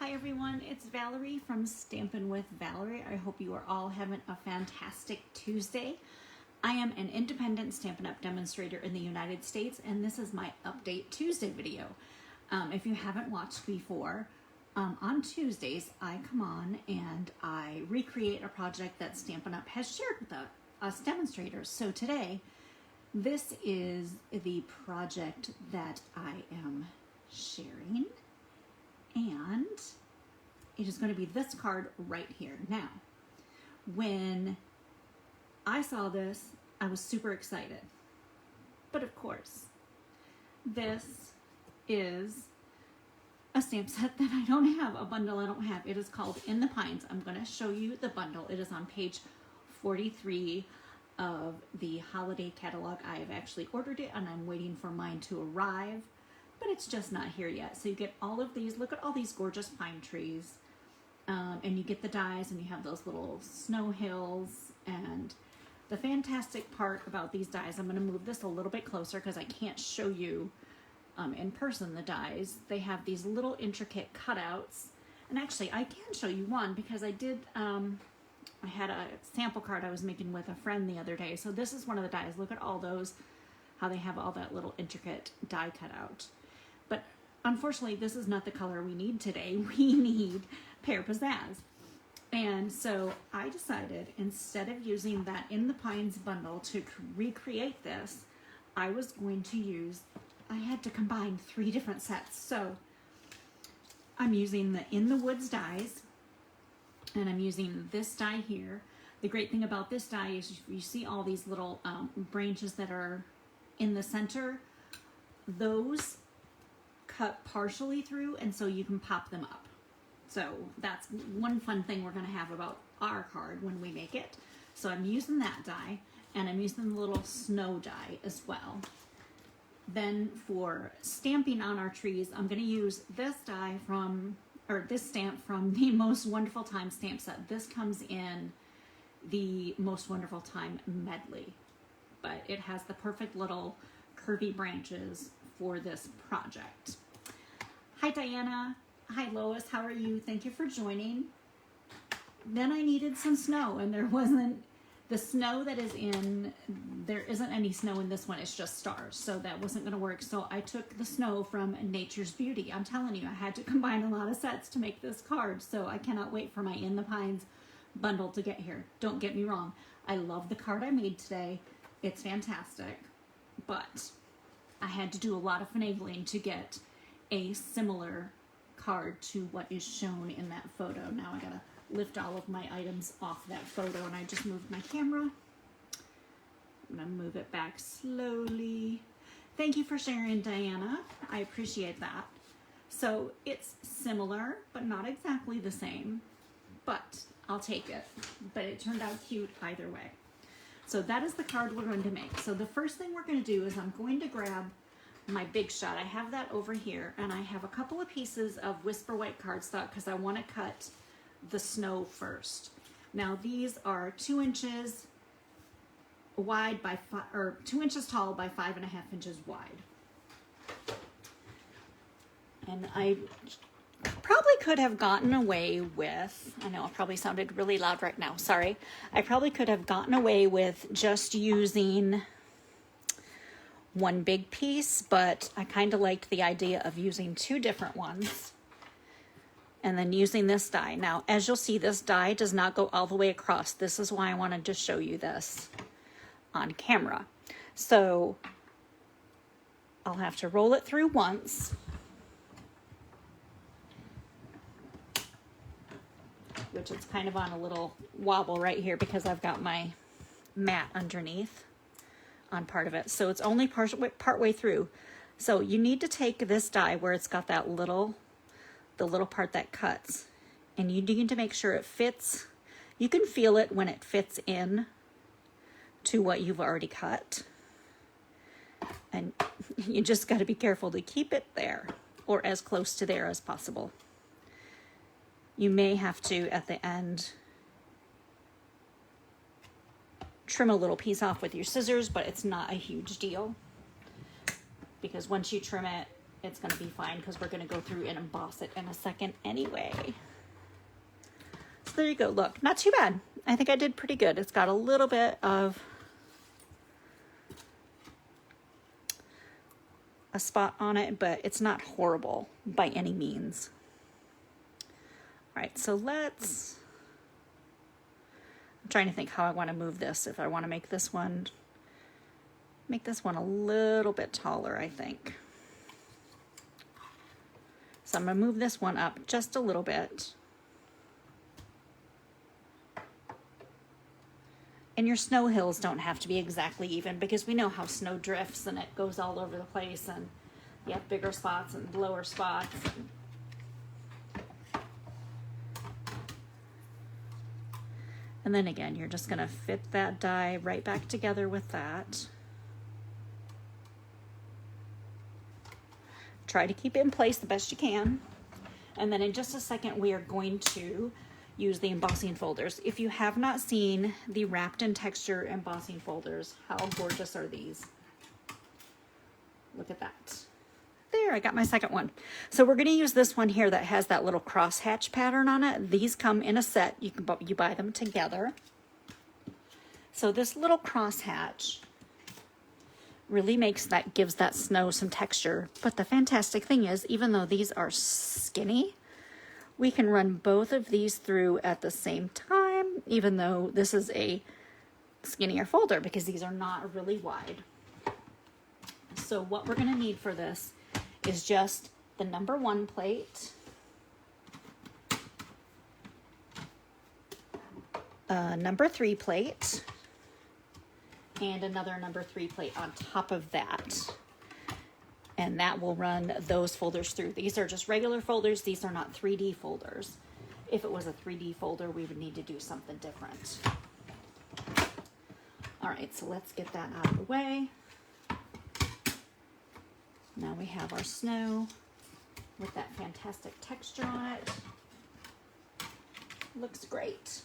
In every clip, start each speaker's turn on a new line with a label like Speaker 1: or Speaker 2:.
Speaker 1: Hi everyone, it's Valerie from Stampin' with Valerie. I hope you are all having a fantastic Tuesday. I am an independent Stampin' Up! Demonstrator in the United States, and this is my Update Tuesday video. If you haven't watched before, on Tuesdays I come on and I recreate a project that Stampin' Up! Has shared with us demonstrators. So today, this is the project that I am sharing. And it is going to be this card right here. Now, when I saw this, I was super excited. But of course, this is a stamp set that I don't have, a bundle I don't have. It is called In the Pines. I'm going to show you the bundle. It is on page 43 of the holiday catalog. I have actually ordered it and I'm waiting for mine to arrive. But it's just not here yet. So you get all of these, look at all these gorgeous pine trees. And you get the dies and you have those little snow hills. And the fantastic part about these dies, I'm going to move this a little bit closer because I can't show you in person the dies. They have these little intricate cutouts. And actually I can show you one because I did, I had a sample card I was making with a friend the other day. So this is one of the dies. Look at all those, how they have all that little intricate die cut out. But unfortunately, this is not the color we need today. We need Pear Pizzazz. And so I decided, instead of using that In the Pines bundle to recreate this, I was going to use, I had to combine 3 different sets. So I'm using the In the Woods dies, and I'm using this die here. The great thing about this die is you see all these little branches that are in the center. Those cut partially through, and so you can pop them up. So that's one fun thing we're going to have about our card when we make it. So I'm using that die, and I'm using the little snow die as well. Then for stamping on our trees, I'm going to use this die from, or this stamp from the Most Wonderful Time stamp set. This comes in the Most Wonderful Time medley, but it has the perfect little curvy branches for this project. Hi Diana, hi Lois, how are you? Thank you for joining. Then I needed some snow, and there wasn't, the snow that is in, there isn't any snow in this one, it's just stars, so that wasn't going to work. So I took the snow from Nature's Beauty. I'm telling you, I had to combine a lot of sets to make this card, so I cannot wait for my In the Pines bundle to get here. Don't get me wrong, I love the card I made today. It's fantastic, but I had to do a lot of finagling to get a similar card to what is shown in that photo. Now I gotta lift all of my items off that photo, and I just moved my camera. I'm gonna move it back slowly. Thank you for sharing, Diana. I appreciate that. So it's similar, but not exactly the same, but I'll take it. But it turned out cute either way. So that is the card we're going to make. So the first thing we're going to do is I'm going to grab my Big Shot. I have that over here, and I have a couple of pieces of Whisper White cardstock because I want to cut the snow first. Now these are 2 inches wide by 2 inches tall by 5.5 inches wide. And I probably could have gotten away with, I know it probably sounded really loud right now, sorry. I probably could have gotten away with just using one big piece, but I kind of liked the idea of using 2 different ones and then using this die. Now, as you'll see, this die does not go all the way across. This is why I wanted to show you this on camera. So I'll have to roll it through once, which is kind of on a little wobble right here because I've got my mat underneath on part of it. So it's only part way through. So you need to take this die where it's got that little, the little part that cuts, and you need to make sure it fits. You can feel it when it fits in to what you've already cut. And you just got to be careful to keep it there or as close to there as possible. You may have to, at the end, trim a little piece off with your scissors, but it's not a huge deal because once you trim it, it's going to be fine because we're going to go through and emboss it in a second anyway. So there you go. Look, not too bad. I think I did pretty good. It's got a little bit of a spot on it, but it's not horrible by any means. All right, so let's, I'm trying to think how I want to move this. If I want to make this one a little bit taller, I think. So I'm going to move this one up just a little bit. And your snow hills don't have to be exactly even because we know how snow drifts and it goes all over the place and you have bigger spots and lower spots. And then again, you're just going to fit that die right back together with that. Try to keep it in place the best you can. And then in just a second, we are going to use the embossing folders. If you have not seen the Wrapped in Texture embossing folders, how gorgeous are these? Look at that. There, I got my second one. So we're going to use this one here that has that little crosshatch pattern on it. These come in a set. You buy them together. So this little crosshatch really gives that snow some texture. But the fantastic thing is, even though these are skinny, we can run both of these through at the same time, even though this is a skinnier folder because these are not really wide. So what we're going to need for this is just the number 1 plate, number 3 plate, and another number 3 plate on top of that. And that will run those folders through. These are just regular folders. These are not 3D folders. If it was a 3D folder, we would need to do something different. All right, so let's get that out of the way. Now we have our snow with that fantastic texture on it. Looks great.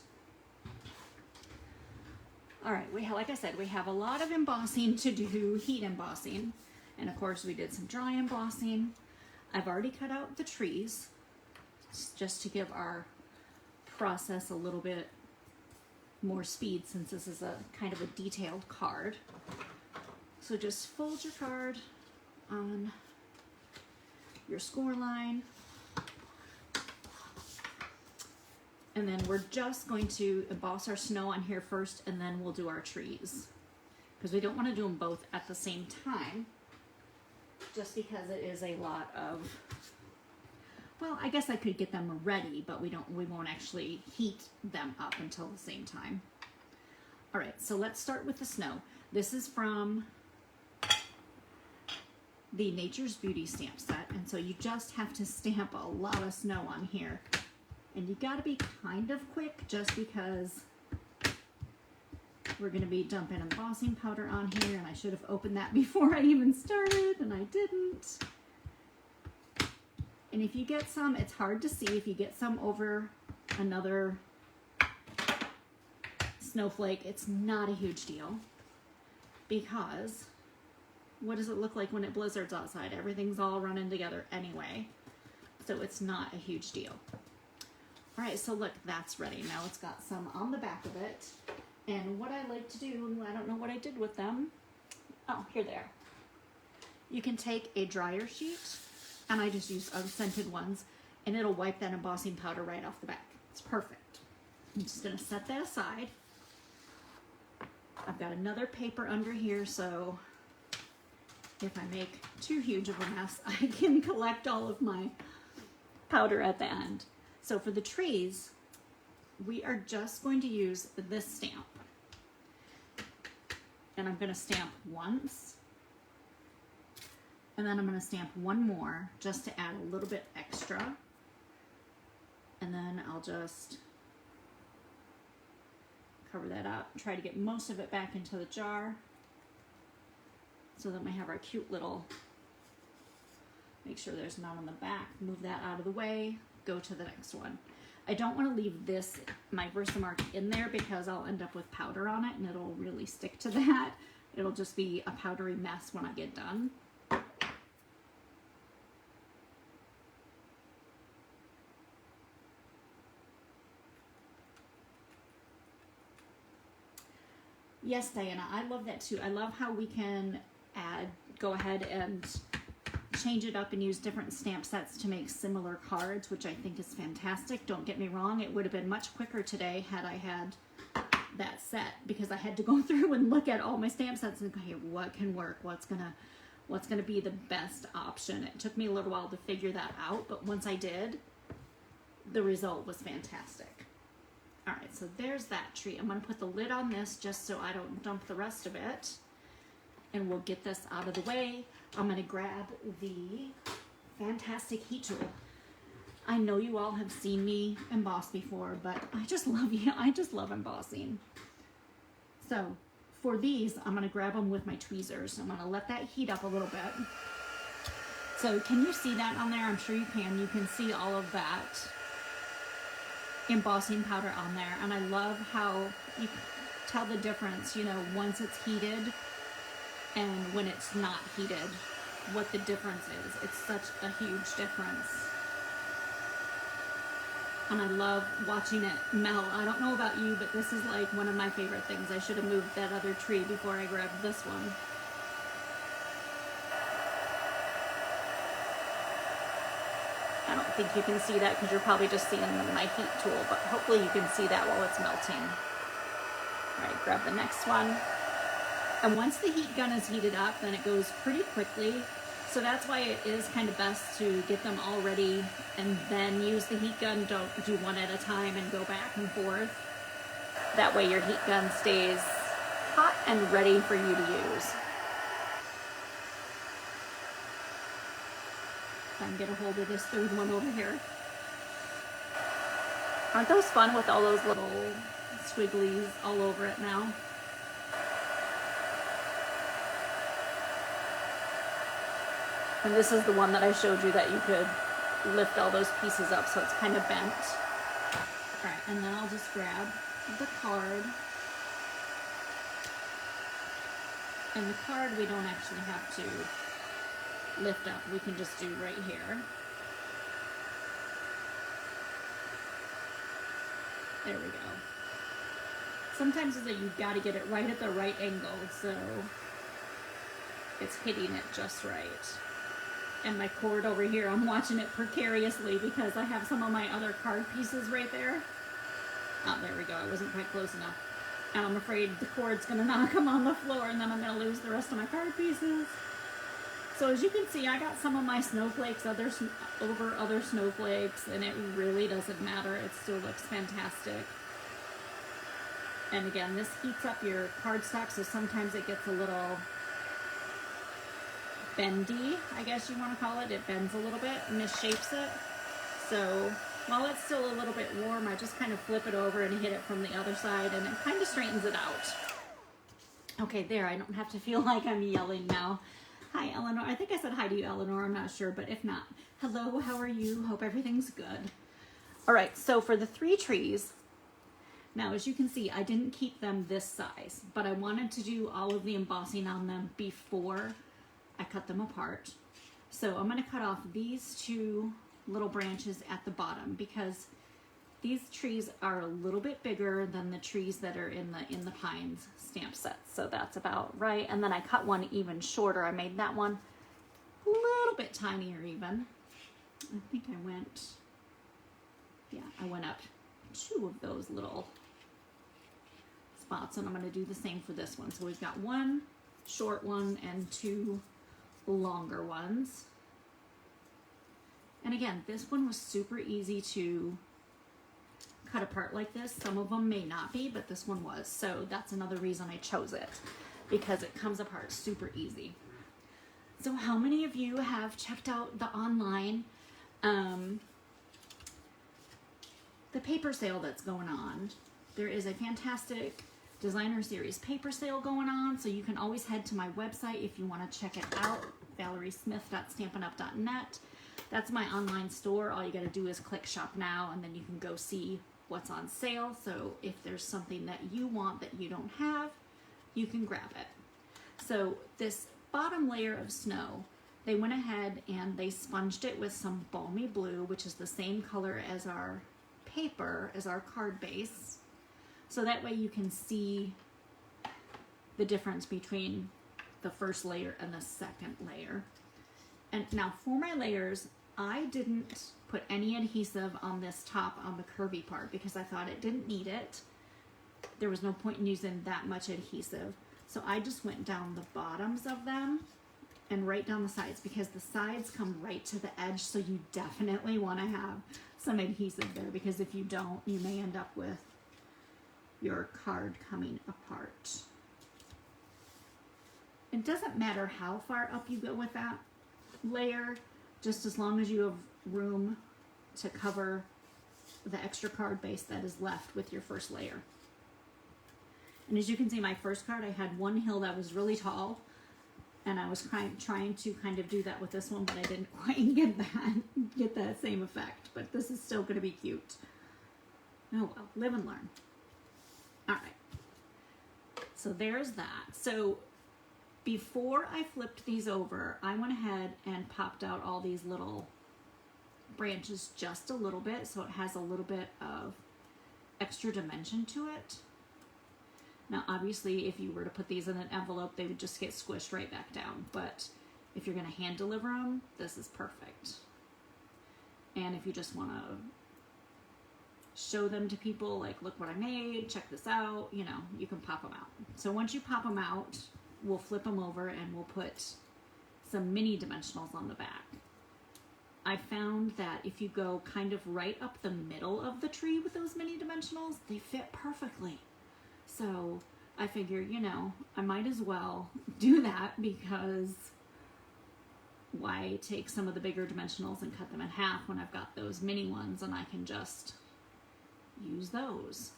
Speaker 1: All right, like I said, we have a lot of embossing to do, heat embossing. And of course we did some dry embossing. I've already cut out the trees just to give our process a little bit more speed since this is a kind of a detailed card. So just fold your card on your score line. And then we're just going to emboss our snow on here first and then we'll do our trees. Because we don't want to do them both at the same time. Just because it is a lot of, well, I guess I could get them ready, but we won't actually heat them up until the same time. All right, so let's start with the snow. This is from the Nature's Beauty stamp set, and so you just have to stamp a lot of snow on here. And you gotta be kind of quick just because we're going to be dumping embossing powder on here, and I should have opened that before I even started, and I didn't. And if you get some, it's hard to see. If you get some over another snowflake, it's not a huge deal because what does it look like when it blizzards outside? Everything's all running together anyway, so it's not a huge deal. All right, so look, that's ready. Now it's got some on the back of it. And what I like to do, I don't know what I did with them. Oh, here they are. You can take a dryer sheet, and I just use unscented ones, and it'll wipe that embossing powder right off the back. It's perfect. I'm just gonna set that aside. I've got another paper under here, so if I make too huge of a mess, I can collect all of my powder at the end. So for the trees, we are just going to use this stamp. And I'm going to stamp once. And then I'm going to stamp one more just to add a little bit extra. And then I'll just cover that up. Try to get most of it back into the jar. So then we have our cute little, make sure there's none on the back. Move that out of the way. Go to the next one. I don't want to leave this, my Versamark, in there because I'll end up with powder on it and it'll really stick to that. It'll just be a powdery mess when I get done. Yes, Diana, I love that too. I love how we can go ahead and change it up and use different stamp sets to make similar cards, which I think is fantastic. Don't get me wrong, it would have been much quicker today had I had that set, because I had to go through and look at all my stamp sets and go, hey, what can work? What's gonna be the best option? It took me a little while to figure that out, but once I did, the result was fantastic. All right, so there's that tree. I'm gonna put the lid on this just so I don't dump the rest of it, and we'll get this out of the way. I'm gonna grab the fantastic heat tool. I know you all have seen me emboss before, but I just love embossing. So for these, I'm gonna grab them with my tweezers. I'm gonna let that heat up a little bit. So can you see that on there? I'm sure you can. You can see all of that embossing powder on there. And I love how you tell the difference, you know, once it's heated and when it's not heated, what the difference is. It's such a huge difference. And I love watching it melt. I don't know about you, but this is like one of my favorite things. I should have moved that other tree before I grabbed this one. I don't think you can see that because you're probably just seeing my heat tool, but hopefully you can see that while it's melting. All right, grab the next one. And once the heat gun is heated up, then it goes pretty quickly. So that's why it is kind of best to get them all ready and then use the heat gun. Don't do one at a time and go back and forth. That way your heat gun stays hot and ready for you to use. If I can get a hold of this third one over here. Aren't those fun with all those little squigglies all over it now? And this is the one that I showed you that you could lift all those pieces up so it's kind of bent. All right, and then I'll just grab the card. And the card we don't actually have to lift up. We can just do right here. There we go. Sometimes you've got to get it right at the right angle, so it's hitting it just right. And my cord over here, I'm watching it precariously because I have some of my other card pieces right there. Oh, there we go. I wasn't quite close enough. And I'm afraid the cord's going to knock them on the floor and then I'm going to lose the rest of my card pieces. So as you can see, I got some of my snowflakes over other snowflakes, and it really doesn't matter. It still looks fantastic. And again, this heats up your cardstock, so sometimes it gets a little bendy, I guess you want to call it. It bends a little bit, misshapes it. So while it's still a little bit warm, I just kind of flip it over and hit it from the other side, and it kind of straightens it out. Okay, there, I don't have to feel like I'm yelling now. Hi, Eleanor. I think I said hi to you, Eleanor. I'm not sure, but if not, hello, how are you? Hope everything's good. All right, so for the 3 trees, now as you can see, I didn't keep them this size, but I wanted to do all of the embossing on them before I cut them apart. So I'm going to cut off these 2 little branches at the bottom because these trees are a little bit bigger than the trees that are in the pines stamp sets. So that's about right. And then I cut one even shorter. I made that one a little bit tinier even. I think I went up 2 of those little spots, and I'm going to do the same for this one. So we've got 1 short one and 2 longer ones. And again, this one was super easy to cut apart like this. Some of them may not be, but this one was. So that's another reason I chose it, because it comes apart super easy. So how many of you have checked out the online, the paper sale that's going on? There is a fantastic designer series paper sale going on, so you can always head to my website if you want to check it out, valeriesmith.stampinup.net. That's my online store. All you got to do is click shop now, and then you can go see what's on sale. So if there's something that you want that you don't have, you can grab it. So this bottom layer of snow, they went ahead and they sponged it with some balmy blue, which is the same color as our paper, as our card base. So that way you can see the difference between the first layer and the second layer. And now for my layers, I didn't put any adhesive on this top on the curvy part because I thought it didn't need it. There was no point in using that much adhesive. So I just went down the bottoms of them and right down the sides because the sides come right to the edge. So you definitely want to have some adhesive there because if you don't, you may end up with your card coming apart. It doesn't matter how far up you go with that layer, just as long as you have room to cover the extra card base that is left with your first layer. And as you can see, my first card, I had one hill that was really tall, and I was trying to kind of do that with this one, but I didn't quite get that same effect. But this is still going to be cute. Oh well, live and learn. All right, so there's that. So before I flipped these over, I went ahead and popped out all these little branches just a little bit, so it has a little bit of extra dimension to it. Now, obviously, if you were to put these in an envelope, they would just get squished right back down. But if you're going to hand deliver them, this is perfect. And if you just want to show them to people, like, look what I made, check this out, you know, you can pop them out. So once you pop them out, we'll flip them over and we'll put some mini dimensionals on the back. I found that if you go kind of right up the middle of the tree with those mini dimensionals, they fit perfectly. So I figure, you know, I might as well do that because why take some of the bigger dimensionals and cut them in half when I've got those mini ones and I can just use those.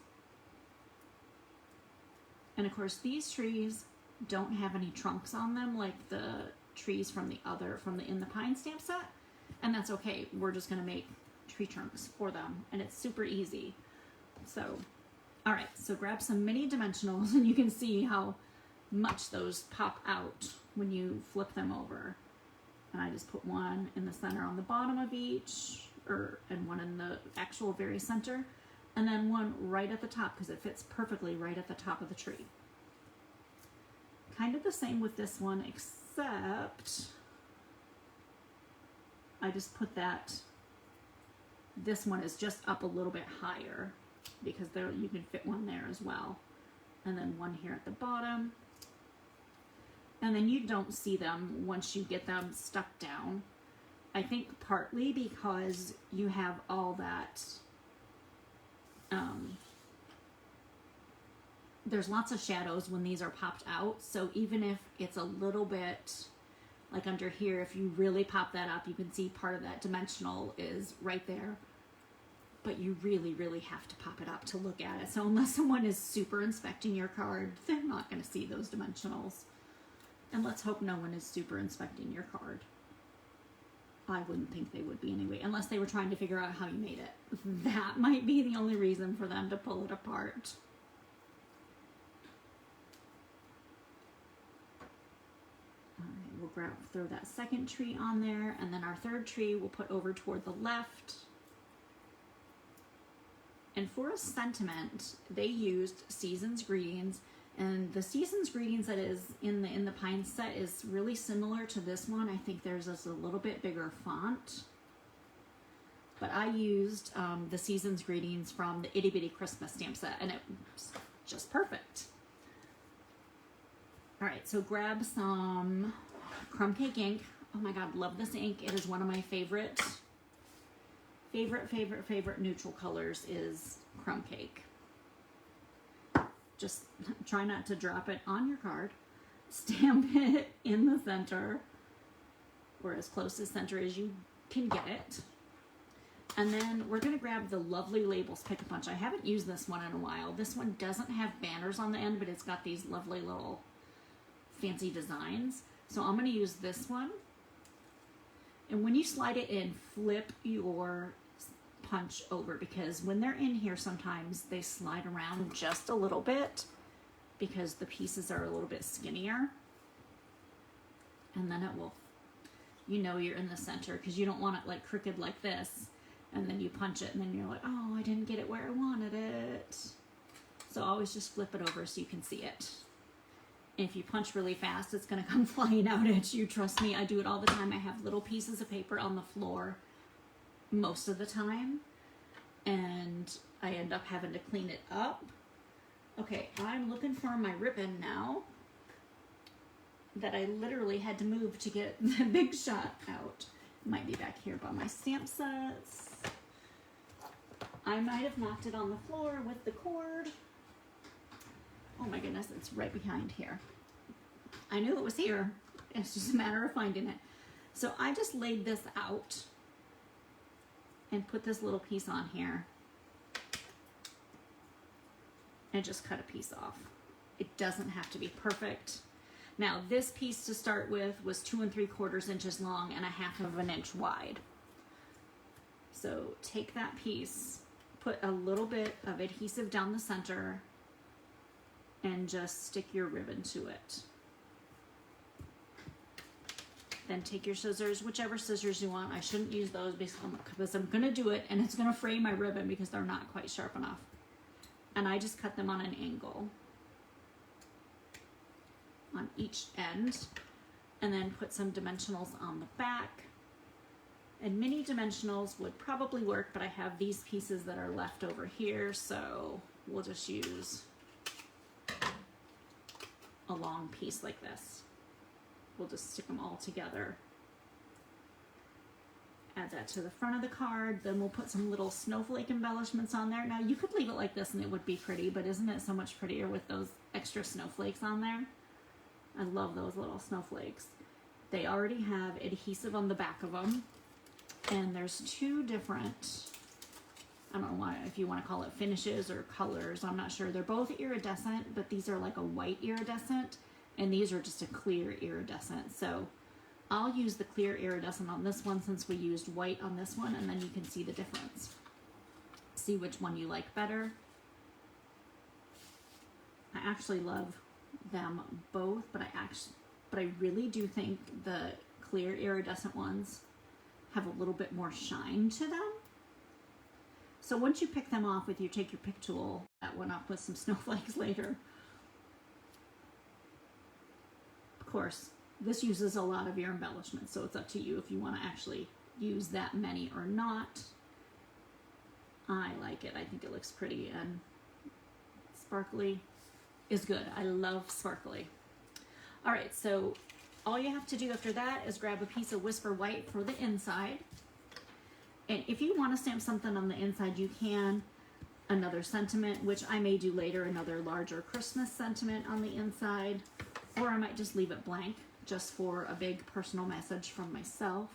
Speaker 1: And of course, these trees don't have any trunks on them like the trees from the In the Pine stamp set. And that's okay. We're just going to make tree trunks for them. And it's super easy. So, all right. So grab some mini dimensionals and you can see how much those pop out when you flip them over. And I just put one in the center on the bottom of each, and one in the actual very center. And then one right at the top because it fits perfectly right at the top of the tree. Kind of the same with this one, except I just put this one is just up a little bit higher because there you can fit one there as well. And then one here at the bottom. And then you don't see them once you get them stuck down. I think partly because you have all that, there's lots of shadows when these are popped out. So even if it's a little bit like under here, if you really pop that up, you can see part of that dimensional is right there. But you really, really have to pop it up to look at it. So unless someone is super inspecting your card, they're not going to see those dimensionals. And let's hope no one is super inspecting your card. I wouldn't think they would be anyway, unless they were trying to figure out how you made it. That might be the only reason for them to pull it apart. We'll throw that second tree on there, and then our third tree we'll put over toward the left. And for a sentiment, they used Season's Greetings, and the Season's Greetings that is in the Pine set is really similar to this one. I think theirs is a little bit bigger font. But I used the Season's Greetings from the Itty Bitty Christmas stamp set, and it was just perfect. All right, so grab some Crumb Cake ink. Oh my God, love this ink. It is one of my favorite neutral colors is Crumb Cake. Just try not to drop it on your card. Stamp it in the center, or as close to center as you can get it. And then we're going to grab the Lovely Labels Pick-a-Punch. I haven't used this one in a while. This one doesn't have banners on the end, but it's got these lovely little fancy designs. So I'm going to use this one. And when you slide it in, flip your punch over, because when they're in here sometimes they slide around just a little bit because the pieces are a little bit skinnier. And then it will, you know, you're in the center because you don't want it like crooked like this. And then you punch it and then you're like, oh, I didn't get it where I wanted it. So always just flip it over so you can see it. If you punch really fast, it's going to come flying out at you. Trust me, I do it all the time. I have little pieces of paper on the floor most of the time, and I end up having to clean it up. Okay, I'm looking for my ribbon now that I literally had to move to get the Big Shot out. It might be back here by my stamp sets. I might have knocked it on the floor with the cord. Oh my goodness, it's right behind here. I knew it was here. It's just a matter of finding it. So I just laid this out and put this little piece on here and just cut a piece off. It doesn't have to be perfect. Now this piece to start with was 2 3/4 inches long and 1/2 inch wide. So take that piece, put a little bit of adhesive down the center, and just stick your ribbon to it. Then take your scissors, whichever scissors you want. I shouldn't use those because I'm gonna do it and it's gonna fray my ribbon because they're not quite sharp enough. And I just cut them on an angle on each end, and then put some dimensionals on the back. And mini dimensionals would probably work, but I have these pieces that are left over here, so we'll just use a long piece like this. We'll just stick them all together. Add that to the front of the card. Then we'll put some little snowflake embellishments on there. Now you could leave it like this and it would be pretty, but isn't it so much prettier with those extra snowflakes on there? I love those little snowflakes. They already have adhesive on the back of them. And there's 2 different, I don't know if you want to call it finishes or colors, I'm not sure. They're both iridescent, but these are like a white iridescent, and these are just a clear iridescent. So I'll use the clear iridescent on this one since we used white on this one, and then you can see the difference. See which one you like better. I actually love them both, but I really do think the clear iridescent ones have a little bit more shine to them. So once you pick them off take your pick tool, that one up with some snowflakes later. Of course, this uses a lot of your embellishments, so it's up to you if you want to actually use that many or not. I like it. I think it looks pretty, and sparkly is good. I love sparkly. All right, so all you have to do after that is grab a piece of Whisper White for the inside. And if you want to stamp something on the inside, you can. Another sentiment, which I may do later, another larger Christmas sentiment on the inside. Or I might just leave it blank, just for a big personal message from myself.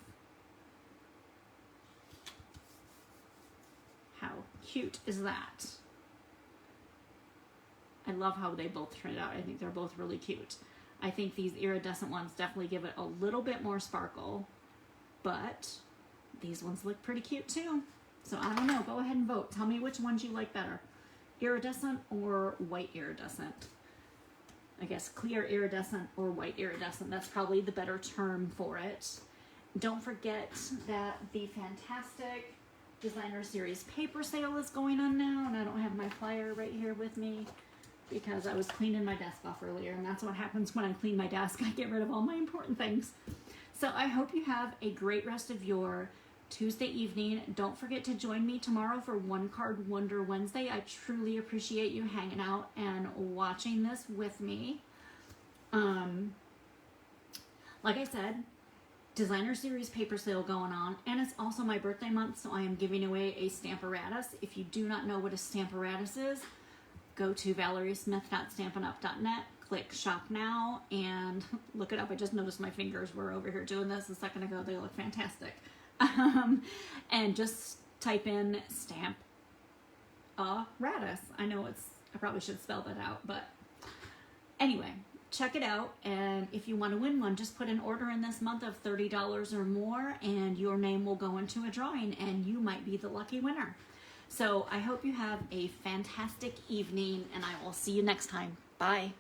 Speaker 1: How cute is that? I love how they both turned out. I think they're both really cute. I think these iridescent ones definitely give it a little bit more sparkle, but these ones look pretty cute too. So I don't know, go ahead and vote. Tell me which ones you like better, iridescent or white iridescent. I guess clear iridescent or white iridescent. That's probably the better term for it. Don't forget that the fantastic Designer Series paper sale is going on now, and I don't have my flyer right here with me because I was cleaning my desk off earlier, and that's what happens when I clean my desk. I get rid of all my important things. So I hope you have a great rest of your Tuesday evening. Don't forget to join me tomorrow for One Card Wonder Wednesday. I truly appreciate you hanging out and watching this with me. Like I said, Designer Series paper sale going on, and it's also my birthday month, so I am giving away a Stamparatus. If you do not know what a Stamparatus is, go to valeriesmith.stampinup.net, click shop now, and look it up. I just noticed my fingers were over here doing this a second ago. They look fantastic. And just type in Stamparatus. I know I probably should spell that out, but anyway, check it out. And if you want to win one, just put an order in this month of $30 or more, and your name will go into a drawing, and you might be the lucky winner. So I hope you have a fantastic evening, and I will see you next time. Bye.